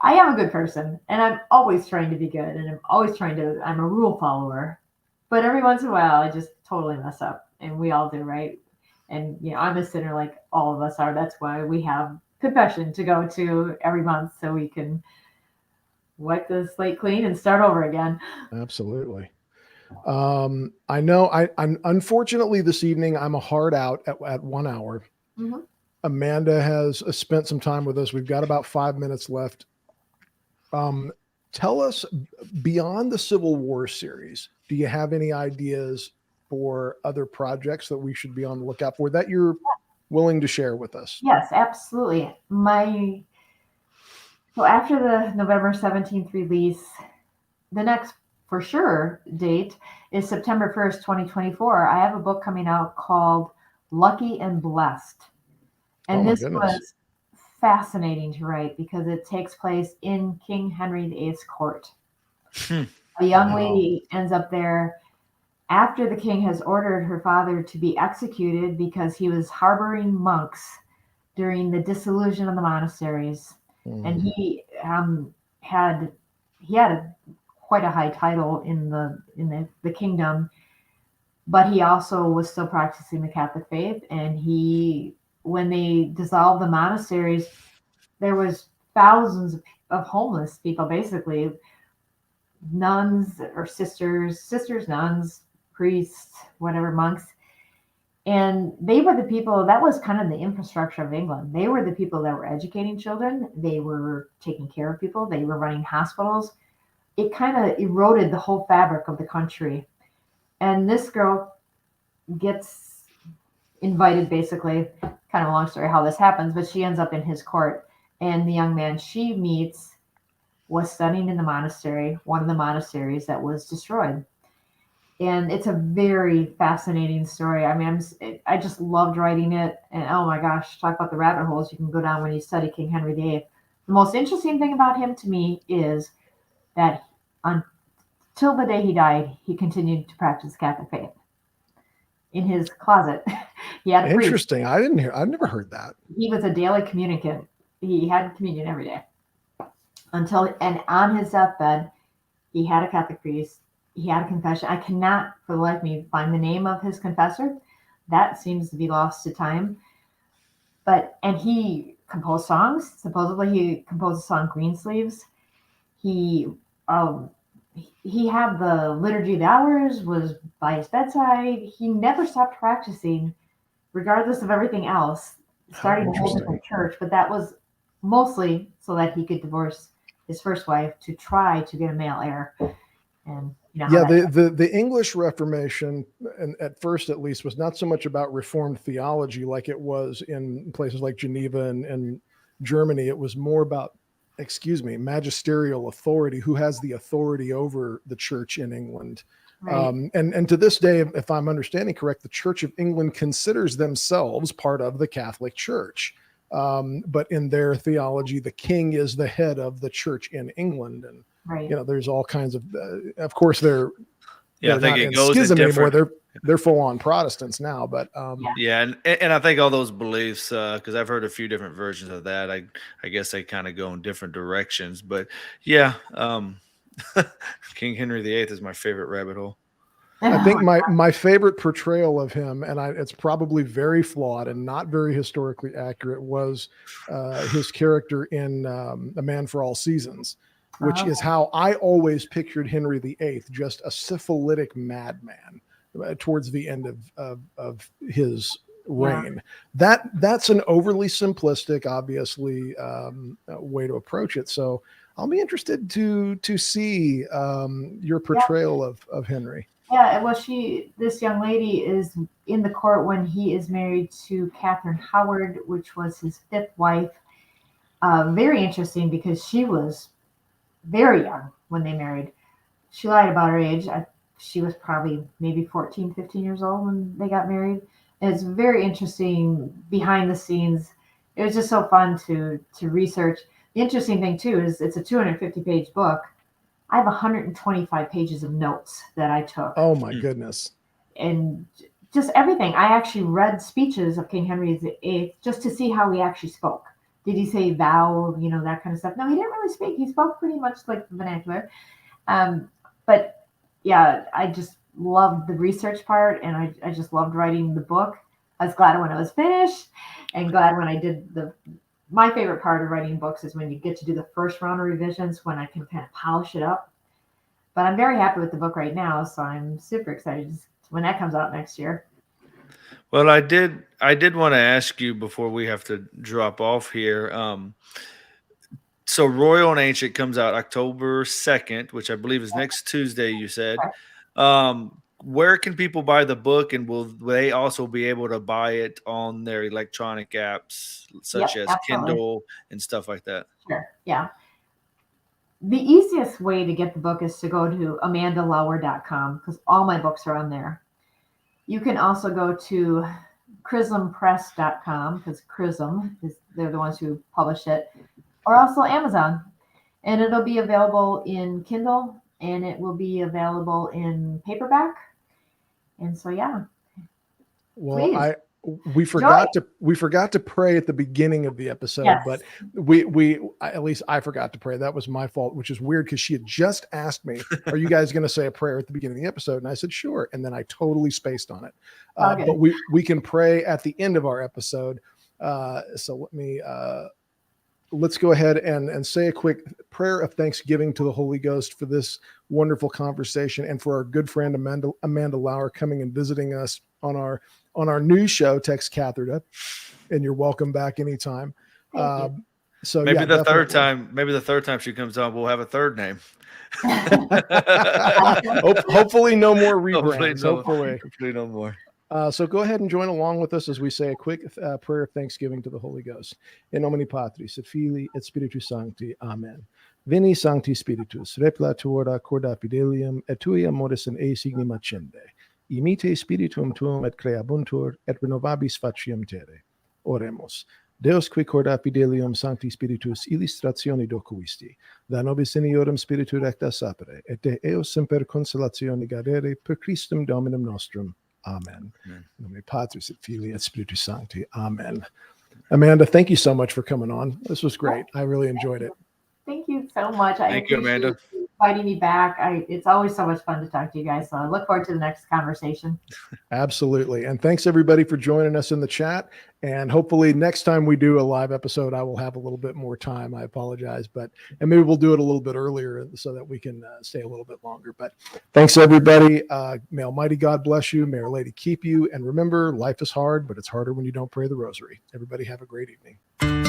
I am a good person, and I'm always trying to be good, and I'm a rule follower. But every once in a while, I just totally mess up, and we all do, right? And, I'm a sinner like all of us are. That's why we have confession to go to every month, so we can wipe the slate clean and start over again." Absolutely. I know I'm unfortunately this evening, I'm a hard out at 1 hour. Amanda has spent some time with us. We've got about 5 minutes left. Tell us, beyond the Civil War series, do you have any ideas for other projects that we should be on the lookout for that you're willing to share with us? Yes, absolutely. So after the November 17th release, the next for sure date is September 1st, 2024. I have a book coming out called Lucky and Blessed. And this was fascinating to write because it takes place in King Henry VIII's court. A young lady ends up there after the king has ordered her father to be executed because he was harboring monks during the dissolution of the monasteries. And he had quite a high title in the kingdom. but he also was still practicing the Catholic faith. And when they dissolved the monasteries, there was thousands of homeless people, basically nuns or sisters, nuns, priests, whatever, monks. And they were the people that was kind of the infrastructure of England. They were the people that were educating children. They were taking care of people. They were running hospitals. It kind of eroded the whole fabric of the country. And this girl gets invited, basically, kind of a long story how this happens, but she ends up in his court. And the young man she meets was studying in the monastery, one of the monasteries that was destroyed. And it's a very fascinating story. I mean, I just loved writing it. And oh my gosh, talk about the rabbit holes you can go down when you study King Henry VIII. The most interesting thing about him to me is that until the day he died, he continued to practice Catholic faith in his closet. He had a priest. Interesting. I've never heard that. He was a daily communicant. He had communion every day. And on his deathbed, he had a Catholic priest. He had a confession. I cannot, for the life of me, find the name of his confessor. That seems to be lost to time. And he composed songs. Supposedly, he composed the song "Greensleeves." He had the Liturgy of the Hours was by his bedside. He never stopped practicing, regardless of everything else. Starting a whole different church, but that was mostly so that he could divorce his first wife to try to get a male heir. And the English Reformation, and at first at least, was not so much about Reformed theology like it was in places like Geneva and Germany. It was more about, magisterial authority, who has the authority over the church in England. Right. And to this day, if I'm understanding correct, the Church of England considers themselves part of the Catholic Church. But in their theology, the king is the head of the church in England. And, right. There's all kinds of course, they're I think not it in goes schism in anymore. They're full on Protestants now, but and I think all those beliefs, because I've heard a few different versions of that. I guess they kind of go in different directions, but yeah, King Henry VIII is my favorite rabbit hole. I think my favorite portrayal of him, and it's probably very flawed and not very historically accurate, was his character in A Man for All Seasons, which is how I always pictured Henry VIII, just a syphilitic madman towards the end of his reign. That's an overly simplistic, obviously, way to approach it. So I'll be interested to see your portrayal of Henry. Yeah, well, this young lady is in the court when he is married to Catherine Howard, which was his fifth wife. Very interesting because she was very young when they married. She lied about her age. She was probably maybe 14, 15 years old when they got married. And it's very interesting behind the scenes. It was just so fun to research. The interesting thing, too, is it's a 250-page book. I have 125 pages of notes that I took. Oh, my goodness. And just everything. I actually read speeches of King Henry VIII just to see how he actually spoke. Did he say thou, that kind of stuff? No, he didn't really speak. He spoke pretty much like the vernacular. But, yeah, I just loved the research part, and I just loved writing the book. I was glad when it was finished and glad when I did my favorite part of writing books is when you get to do the first round of revisions, when I can kind of polish it up. But I'm very happy with the book right now, so I'm super excited when that comes out next year. Well, I did want to ask you before we have to drop off here. So Royal and Ancient comes out October 2nd, which I believe is next Tuesday, you said. Where can people buy the book, and will they also be able to buy it on their electronic apps such as Kindle and stuff like that? Sure, yeah. The easiest way to get the book is to go to amandalauer.com because all my books are on there. You can also go to chrismpress.com because Chrism, they're the ones who publish it, or also Amazon. And it'll be available in Kindle, and it will be available in paperback. And so, yeah. Well, we forgot to pray at the beginning of the episode, Yes. but at least I forgot to pray. That was my fault, which is weird because she had just asked me, "Are you guys going to say a prayer at the beginning of the episode?" And I said, "Sure," and then I totally spaced on it. Okay. But we can pray at the end of our episode. So let's go ahead and say a quick prayer of thanksgiving to the Holy Ghost for this wonderful conversation and for our good friend Amanda Lauer coming and visiting us on our new show, Text Cathedra. And you're welcome back anytime. So maybe the definitely. third time she comes on, we'll have a third name. Hopefully no more rebrands. Hopefully no more. So go ahead and join along with us as we say a quick prayer of thanksgiving to the Holy Ghost. In nomine Patris et Filii et Spiritus Sancti. Amen. Veni Sancti Spiritus, replatur corda fidelium, et tui amoris in e signum accende. Imite spiritum tuum et creabuntur, et renovabis faciam terre. Oremus. Deus qui corda fidelium Sancti Spiritus illustratione docuisti, da nobis seniorum spiritu recta sapere, et de eos semper consolatione gadere per Christum Dominum nostrum. Amen. In nomine Patris et Filii et Spiritus Sancti. Amen. Amanda, thank you so much for coming on. This was great. I really enjoyed it. Thank you so much. Thank you, Amanda. Inviting me back. It's always so much fun to talk to you guys. So I look forward to the next conversation. Absolutely. And thanks everybody for joining us in the chat. And hopefully next time we do a live episode, I will have a little bit more time. I apologize, and maybe we'll do it a little bit earlier so that we can stay a little bit longer. But thanks everybody. May Almighty God bless you. May Our Lady keep you. And remember, life is hard, but it's harder when you don't pray the rosary. Everybody have a great evening.